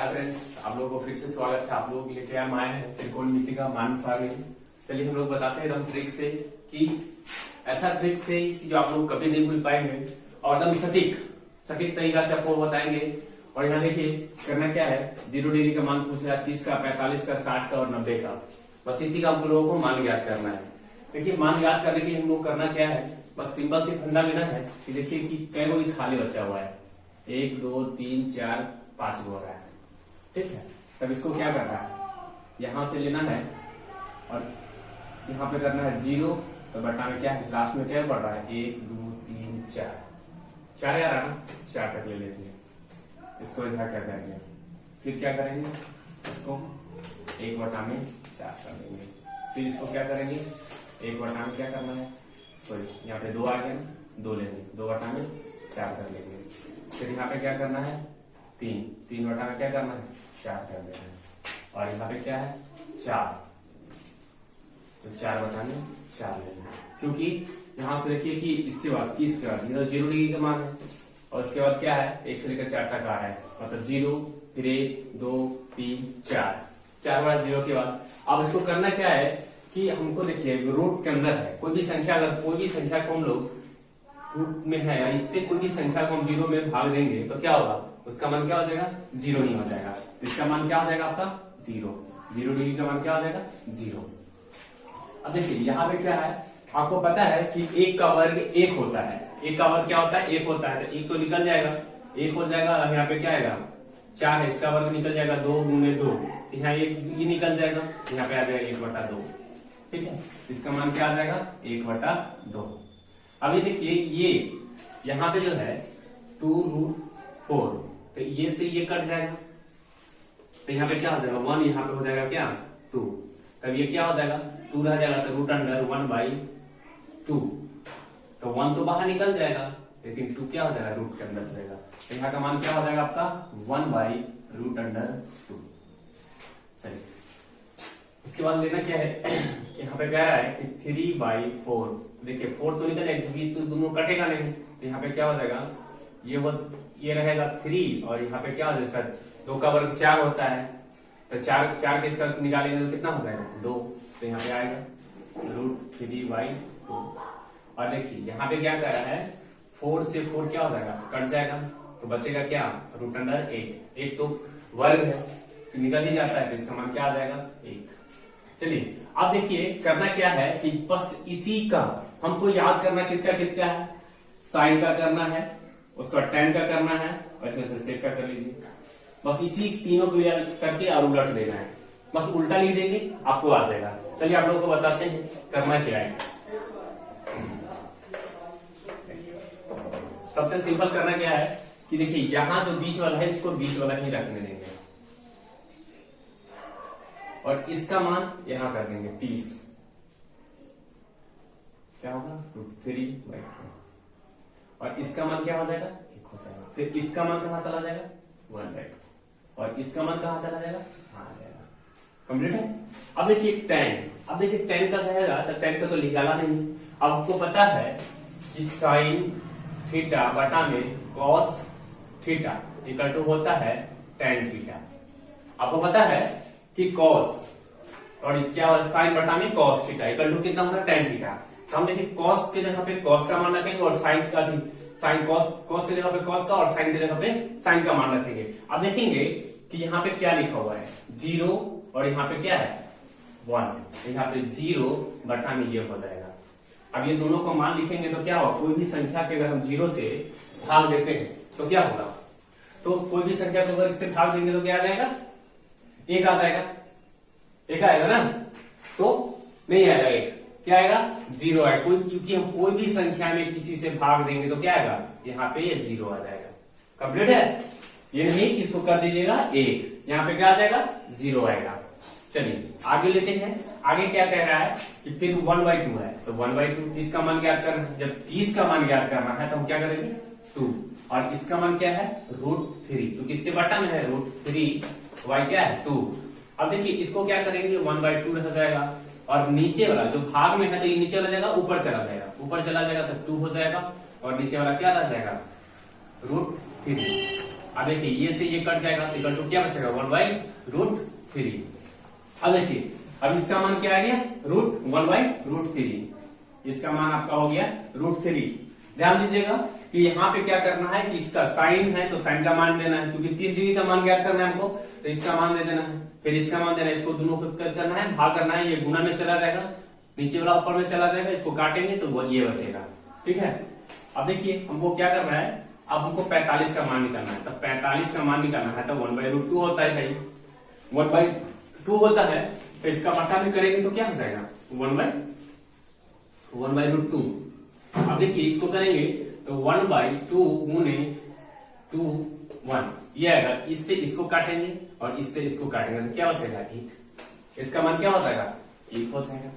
Hi friends, आप लोगों को फिर से स्वागत है। आप लोगों के लिए क्या हम आए हैं त्रिकोणमिति का मान सारणी। चलिए हम लोग बताते हैं एकदम ट्रिक से कि ऐसा ट्रिक से कि जो आप लोग कभी नहीं भूल पाएंगे और एकदम सटीक तरीका से आपको बताएंगे। और यहाँ देखिए करना क्या है, 0 डिग्री का मान पूछ रहा है, 30 का, 45 का, 60 का और 90 का। बस इसी का हम लोगों को मान ज्ञात करना है। देखिए मान ज्ञात करने के लिए हम लोग करना क्या है, बस सिंपल से फंडा लेना है कि देखिए कि कै गो खाली बचा हुआ है, 1 2 3 4 5 गो हो रहा है। ठीक है, तब इसको क्या करना है, यहां से लेना है और यहाँ पे करना है 0, तो बटा में क्या है, लास्ट में क्या बढ़ रहा है, 1 2 3 4 यार है ना, 4 तक ले लेंगे। इसको इधर क्या करेंगे, फिर क्या करेंगे, इसको 1 बटा में 4 कर देंगे। फिर इसको क्या करेंगे, 1 बटा में क्या करना है, सॉरी यहाँ पे 2 आ गया, 2 लेंगे, 2 बटा में 4 कर लेंगे। फिर यहाँ पे क्या करना है, 3 बटा में क्या करना है, 4 कर देना है। और यहाँ पे क्या है, 4, तो 4 बटा में 4 लेना है। क्योंकि यहाँ से देखिए कि इसके बाद 30 के बाद 0 डिग्री का मान है और इसके बाद क्या है, 1 से लेकर 4 तक आ रहा है, मतलब 0 फिर 1 2 3 4 बार 0 के बाद। अब इसको करना क्या है कि हमको देखिए रूट के अंदर है कोई भी संख्या, अगर कोई भी संख्या को हम लोग रूट में है या इससे कोई भी संख्या को हम 0 में भाग देंगे तो क्या होगा, उसका मान क्या हो जाएगा, 0 नहीं हो जाएगा। इसका मान क्या हो जाएगा आपका 0 डिग्री का मान क्या हो जाएगा 0। अब देखिए यहाँ पे क्या है, आपको पता है कि 1 का वर्ग 1 होता है, 1 का वर्ग क्या होता है, 1 होता है, तो 1 तो निकल जाएगा, 1 हो जाएगा। यहाँ पे क्या आएगा, 4 है, इसका वर्ग निकल जाएगा 2 गुने 2, यहाँ ये निकल जाएगा, यहाँ पे आ जाएगा 1 बटा 2। ठीक है, इसका मान क्या आ जाएगा 1 बटा 2। अभी देखिए ये यहाँ पे जो है 2√4, तो ये से ये कट जाएगा, तो यहाँ पे क्या हो जाएगा 1, यहाँ पे हो जाएगा क्या 2, तब ये क्या हो जाएगा 2 रह जाएगा, तो √1/2, तो 1 तो बाहर निकल जाएगा लेकिन 2 क्या हो जाएगा रूट के अंदर जाएगा, तो यहाँ का मान क्या हो जाएगा आपका 1/√2। चलिए इसके बाद लेना क्या है कि यहाँ पे कह रहा है कि 3/4, देखिए 4 तो निकल जाएगा क्योंकि तो दोनों कटेगा नहीं, तो यहाँ पे क्या हो जाएगा, ये रहेगा 3 और यहाँ पे क्या हो जाएगा, 2 का वर्ग 4 होता है, तो 4 के इसका निकालेंगे तो कितना हो जाएगा 2, तो यहाँ पे आएगा √3/2। और देखिए यहाँ पे क्या कर रहा है, 4 से 4 क्या हो जाएगा, कट जाएगा, तो बचेगा क्या √1, एक तो वर्ग है निकल ही जाता है, तो इसका मान क्या आ जाएगा 1। चलिए अब देखिए करना क्या है कि बस इसी का हमको याद करना, किसका किसका है, साइन का करना है, उसका tan का करना है और इसमें से सेक का कर लीजिए। बस इसी तीनों को याद करके और उलट देना है, बस उल्टा लिख देंगे आपको आ जाएगा। चलिए आप लोगों को बताते हैं करना क्या है। सबसे सिंपल करना क्या है कि देखिए यहां जो बीच वाला है इसको बीच वाला ही रखने देंगे और इसका मान यहां कर देंगे 30, क्या होगा √3/2, और इसका मान क्या हो जाएगा 1 हो जाएगा। फिर इसका मान कहां चला जाएगा 1/2 और इसका मान कहां चला जाएगा, आ जाएगा। कंप्लीट है। अब देखिए tan का कहेगा तो tan का तो निकाला नहीं। अब आपको पता है कि साइन थीटा बटा में कॉस थीटा इक्वल टू होता है tan थीटा। आपको पता है कि कॉस और क्या साइन बटा में कॉस थीटा इक्वल टू कितना होता है tan थीटा। तो हम देखिए कॉस के जगह पे कॉस का मान रखेंगे और साइन का साइन कॉस के जगह पे कॉस का और साइन की जगह पे साइन का मान रखेंगे। अब देखेंगे कि यहाँ पे क्या लिखा हुआ है 0 और यहाँ पे क्या है 1, यहाँ पे 0 बटा में ये हो जाएगा। अब ये दोनों को मान लिखेंगे तो क्या होगा, कोई भी संख्या के अगर हम 0 से भाग देते हैं तो क्या होगा, तो कोई भी संख्या को अगर इससे भाग देंगे तो क्या आ जाएगा 1 आ जाएगा, 1 आएगा ना, तो नहीं आएगा 1, क्या आएगा 0 आएगा। क्योंकि हम कोई भी संख्या में किसी से भाग देंगे तो क्या आएगा, यहाँ पे ये 0 आ जाएगा। कंप्लीट है, ये नहीं इसको कर दीजिएगा 1, यहाँ पे क्या आ जाएगा 0 आएगा। चलिए आगे लेते हैं, आगे क्या कह रहा है कि फिर 1/2 है, तो 1/2 30 का मान ज्ञात करना है। जब 30 का मान ज्ञात करना है तो हम क्या करेंगे 2, और इसका मान क्या है √3, क्योंकि इसके बटा में है √3y क्या है 2। अब देखिए इसको क्या करेंगे 1/2 रह जाएगा और नीचे वाला जो भाग में है तो ये नीचे वाला जाएगा ऊपर चला जाएगा, ऊपर चला जाएगा तो 2 हो जाएगा और नीचे वाला क्या रह जाएगा √3। अब देखिए ये से ये कट जाएगा तो इक्वल टू क्या बचेगा 1/√3। अब देखिए अब इसका मान क्या आ गया 1/√3। इसका मान आपका हो गया √3। ध्यान दीजिएगा कि यहाँ पे क्या करना है कि इसका साइन है तो साइन का मान देना है, क्योंकि 30 डिग्री का मान ज्ञात करना है हमको, तो इसका मान दे देना है, फिर इसका मान देना है, इसको दोनों को करना है, भाग करना है, ये गुना में चला जाएगा, नीचे वाला ऊपर में चला जाएगा, इसको काटेंगे तो वो ये बचेगा। ठीक है। अब देखिए हमको क्या करना है, अब हमको 45 का मान निकालना है, तो 45 का मान निकालना है तो 1/√2 होता है भाई, 1/2 होता है, तो इसका बटा में करेंगे तो क्या हो जाएगा 1/√2। अब देखिए इसको करेंगे तो 1/2 गुने 2 1 ये आएगा, इससे इसको काटेंगे और इससे इसको काटेंगे तो क्या बचेगा 1। इसका मान क्या हो जाएगा 1 हो जाएगा।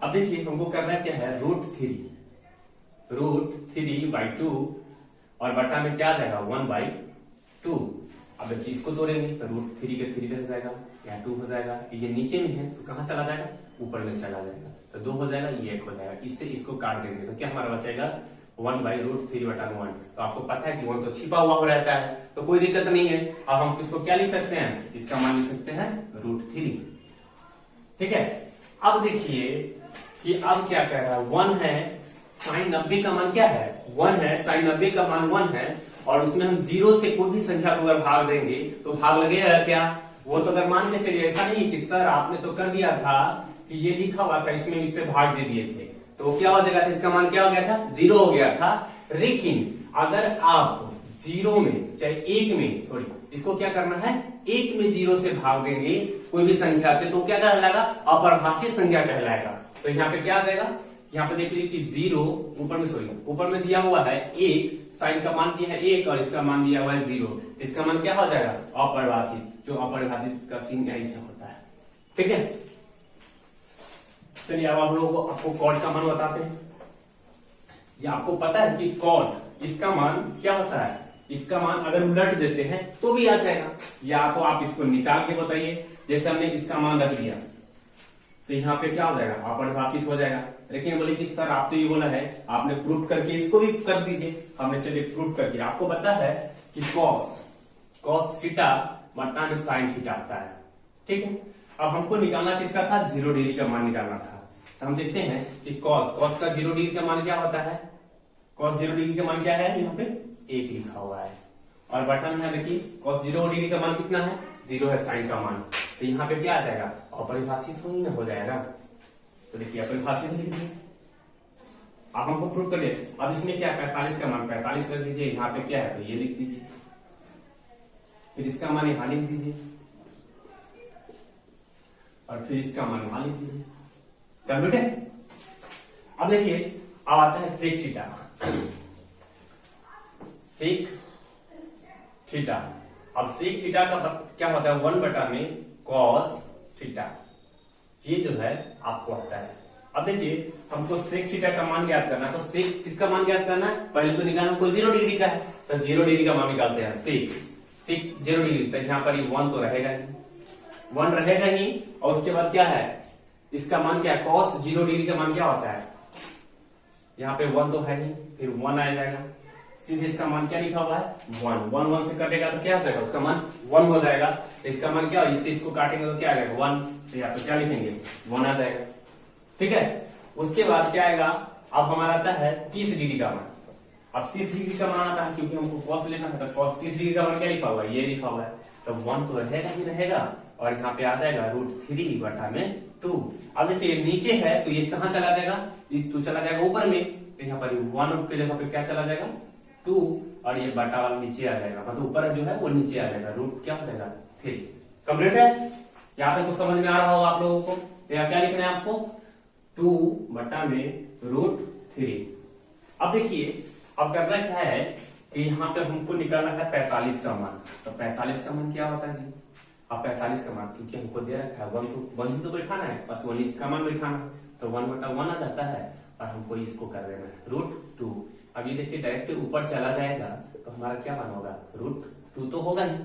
अब देखिए हमको करना क्या है √3/2 और बटा में क्या आ जाएगा 1/2। अब देखिए इसको तोड़ेंगे तो √3 के 3 रह जाएगा, यहाँ 2 हो जाएगा, ये नीचे में है तो कहां चला जाएगा ऊपर में चला जाएगा, तो 2 हो जाएगा, ये 1 हो जाएगा, इससे इसको काट देंगे तो क्या हमारा बचेगा 1/√3/1। तो आपको पता है कि 1 तो छिपा हुआ हो रहता है तो कोई दिक्कत नहीं है। अब हम इसको क्या लिख सकते हैं, इसका मान लिख सकते हैं √3। ठीक है। अब देखिए कि अब क्या कह रहा है 1 है sin 90 का मान क्या है 1 है, sin 90 का मान 1 है, और उसमें हम 0 से कोई भी संख्या को अगर भाग देंगे तो भाग लगेगा क्या, वो तो अगर मान के चलिए, ऐसा नहीं कि सर आपने तो कर दिया था कि ये लिखा हुआ था इसमें इससे भाग दे दिए थे तो क्या हो जाएगा, इसका मान क्या हो गया था 0 हो गया था। लेकिन अगर आप 0 में चाहे 1 में सॉरी इसको क्या करना है 1 में 0 से भाग देंगे कोई भी संख्या के तो क्या कहलाएगा अपरिभाषित संख्या कहलाएगा। तो यहाँ पे क्या आ जाएगा, यहाँ पे देख लीजिए कि 0 ऊपर में दिया हुआ है 1, साइन का मान दिया है 1 और इसका मान दिया हुआ है 0, इसका मान क्या हो जाएगा अपरिभाषित, जो अपरिभाषित का सीन ऐसा होता है। ठीक है। चलिए अब आप लोगों को आपको कॉड का मान बताते हैं। ये आपको पता है कि कॉड इसका मान क्या होता है, इसका मान अगर उलट देते हैं तो भी आ जाएगा, या तो आप इसको निकाल के बताइए, जैसे हमने इसका मान रख दिया तो यहाँ पे क्या हो जाएगा अपरिभाषित हो जाएगा। लेकिन बोले कि सर आप तो ये बोला है आपने प्रूफ करके इसको भी कर दीजिए, हमने चलिए प्रूफ करके आपको पता है कि cos थीटा बटा में sin थीटा आता है। ठीक है। अब हमको निकालना किसका था 0 डिग्री का मान निकालना था, तो हम देखते हैं कि cos का 0 डिग्री का मान क्या होता है, cos 0 डिग्री का मान क्या है, यहाँ पे 1 लिखा हुआ है, और बटा में देखिए cos 0 डिग्री का मान कितना है 0 है, sin का मान, तो यहाँ पे क्या आ जाएगा अपरिभाषित हो जाएगा। तो देखिए अपरिभाषित लिख दिए। अब हमको प्रूफ कर लिए, अब इसमें क्या 45 का मान 45 रख दीजिए, यहाँ पे क्या है तो ये लिख दीजिए, फिर इसका मान यहाँ लिख दीजिए और फिर इसका मान वहां लिख दीजिए। कंप्लीट है। अब देखिए अब आता है सेक थीटा। सेक थीटा, अब सेक थीटा का क्या होता है 1 बटा में cos थीटा, ये जो है आपको आता है। अब देखिए हमको सेक थीटा का मान ज्ञात करना है, तो सेक किसका मान ज्ञात करना है, पहले तो निकालना कोई 0 डिग्री का है तो 0 डिग्री का मान निकालते हैं, सेक 0 डिग्री, तो यहाँ पर 1 तो रहेगा ही, 1 रहेगा ही, और उसके बाद क्या है इसका मान क्या है cos 0 डिग्री का मान क्या होता है, यहाँ पे 1 तो है ही, फिर 1 आ जाएगा, सीधे इसका मान क्या लिखा हुआ है 1 से कटेगा तो क्या हो जाएगा उसका मान 1 हो जाएगा, तो इसका मान क्या, इससे इसको काटेंगे तो क्या आएगा 1, तो यहाँ पे क्या लिखेंगे 1 आ जाएगा। ठीक है। उसके बाद क्या आएगा, अब हमारा आता है 30 डिग्री का मान। अब 30 डिग्री का मान आता है क्योंकि हमको cos लेना है, तो cos 30 डिग्री का मान क्या लिखा हुआ है, ये लिखा हुआ है, तो 1 तो रहेगा ही रहेगा, और यहाँ पे आ जाएगा √3 बटा में 2। अब देखिए नीचे है तो ये कहाँ चला जाएगा, तो चला जाएगा ऊपर में, तो यहाँ पर 1 के जगह पे क्या चला जाएगा 2, और ये बटा वाला नीचे आ जाएगा, मतलब ऊपर जो है वो नीचे आ जाएगा, रूट क्या हो जाएगा 3। कंप्लीट है। यहाँ पे कुछ समझ में आ रहा होगा आप लोगों को, तो यहाँ क्या लिखना है आपको 2 बटा में √3। अब देखिए अब करना क्या है कि यहाँ पे हमको निकालना है 45 का मान, तो 45 का मान क्या होता है जी, अब 45 का मान क्योंकि हमको दे रखा है 1 तो बैठाना है, बस 1 इसका मान बैठाना है, तो 1 बटा 1 आ जाता है, और हमको इसको कर देना है √2। अब ये देखिए डायरेक्ट ऊपर चला जाएगा तो हमारा क्या मान होगा √2 तो होगा ही,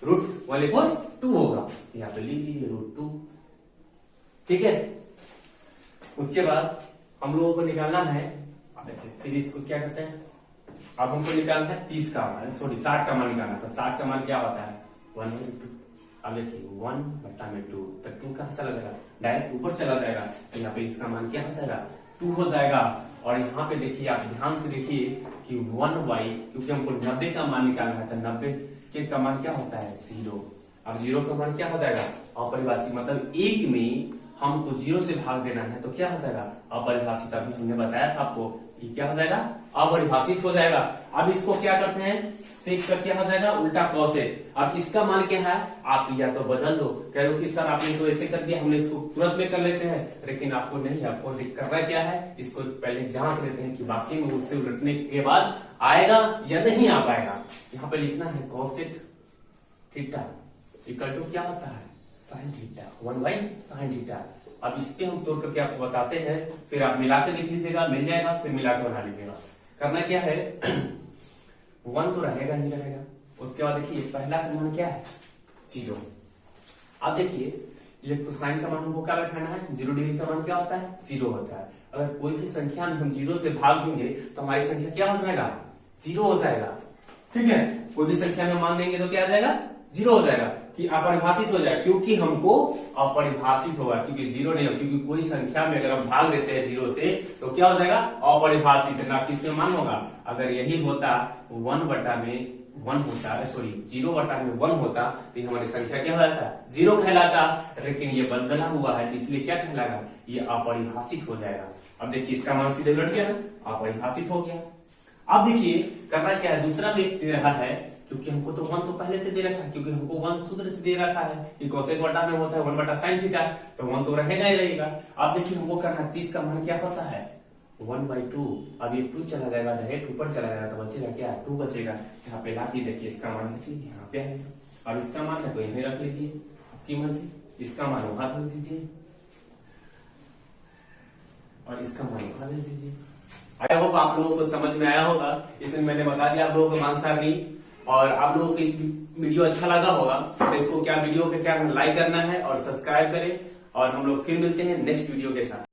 √1 होगा, यहाँ पे लिख दीजिए √2। ठीक है। उसके बाद हम लोगों को निकालना है अब देखिए फिर इसको क्या करते हैं, अब हमको निकालना है 30 का मान, सॉरी 60 का मान निकालना, तो 60 का मान क्या होता है 1/2। अब देखिए 1/2, तो 2 कहां चला जाएगा, डायरेक्ट ऊपर चला जाएगा, तो यहाँ पे इसका मान क्या हो जाएगा 2 हो जाएगा। और यहाँ पे देखिए आप ध्यान से देखिए कि 1/, क्योंकि हमको 90 का मान निकालना है, तो 90 के का मान क्या होता है 0। अब 0 का मान क्या हो जाएगा अपरिभाषित, मतलब 1 में हमको 0 से भाग देना है, तो क्या हो जाएगा अपरिभाषित। अभी हमने बताया था आपको, ये क्या हो जाएगा अपरिभाषित हो जाएगा। अब इसको क्या करते हैं सेक कर क्या हो जाएगा उल्टा कॉसेक। अब इसका मान क्या है, आप या तो बदल दो, कह दो कि सर आपने तो ऐसे कर दिया, हमने इसको तुरंत में कर लेते हैं, लेकिन आपको नहीं, आपको करना क्या है, इसको पहले जांच लेते हैं कि वाकई में उससे उलटने के बाद आएगा या नहीं आ पाएगा। यहाँ पे लिखना है कॉसेक थीटा इक्वल टू क्या होता है साइन थीटा, 1/sin थीटा। अब इस पे हम तोड़ करके आपको बताते हैं, फिर आप मिला के देख लीजिएगा, मिल जाएगा, फिर मिला के बना लीजिएगा। करना क्या है 1 तो रहेगा ही रहेगा, उसके बाद देखिए पहला का मान क्या है 0। अब देखिए ये तो साइन का मान हमको क्या बैठाना है, 0 डिग्री का मान क्या होता है 0 होता है। अगर कोई भी संख्या में हम 0 से भाग देंगे तो हमारी संख्या क्या हो जाएगा 0 हो जाएगा, ठीक है। कोई भी संख्या में मान देंगे तो क्या आ जाएगा 0 हो जाएगा, कि अपरिभाषित हो जाएगा, क्योंकि हमको अपरिभाषित होगा, क्योंकि 0 नहीं हो, क्योंकि कोई संख्या में अगर हम भाग देते हैं 0 से तो क्या हो जाएगा अपरिभाषित, ना किसमें मान होगा। अगर यही होता 1/1 होता, सॉरी 0/1 होता, तो हमारी संख्या क्या हो जाता 0 कहलाता, लेकिन ये बदला हुआ है, इसलिए क्या कहलाएगा ये अपरिभाषित हो जाएगा। अब देखिए इसका मान सीधे उलट गया, अपरिभाषित हो गया। अब देखिए करना क्या है, दूसरा में दे रहा है, क्योंकि हमको तो 1 तो पहले से दे रखा है, क्योंकि हमको 1 सूत्र से दे रखा है कि कोसेक बटा में होता है 1/sin थीटा, तो 1 तो रहेगा ही रहेगा। अब देखिए हमको करना 30 का मान क्या होता है 1/2। अब ये 2 चला जाएगा, डायरेक्ट ऊपर चला जाएगा, तो बचेगा क्या 2 बचेगा। यहाँ पे लाके देखिए इसका मान देखिए यहाँ पे है, अब इसका मान है तो यहीं रख लीजिए आपकी मर्जी, इसका मान वहां रख दीजिए और इसका मान वहां दे दीजिए। आई होप आप लोगों को समझ में आया होगा, इसमें मैंने बता दिया आप लोगों को मान सारणी, और आप लोगों को इस वीडियो अच्छा लगा होगा तो इसको क्या वीडियो पे क्या लाइक करना है और सब्सक्राइब करें, और हम लोग फिर मिलते हैं नेक्स्ट वीडियो के साथ।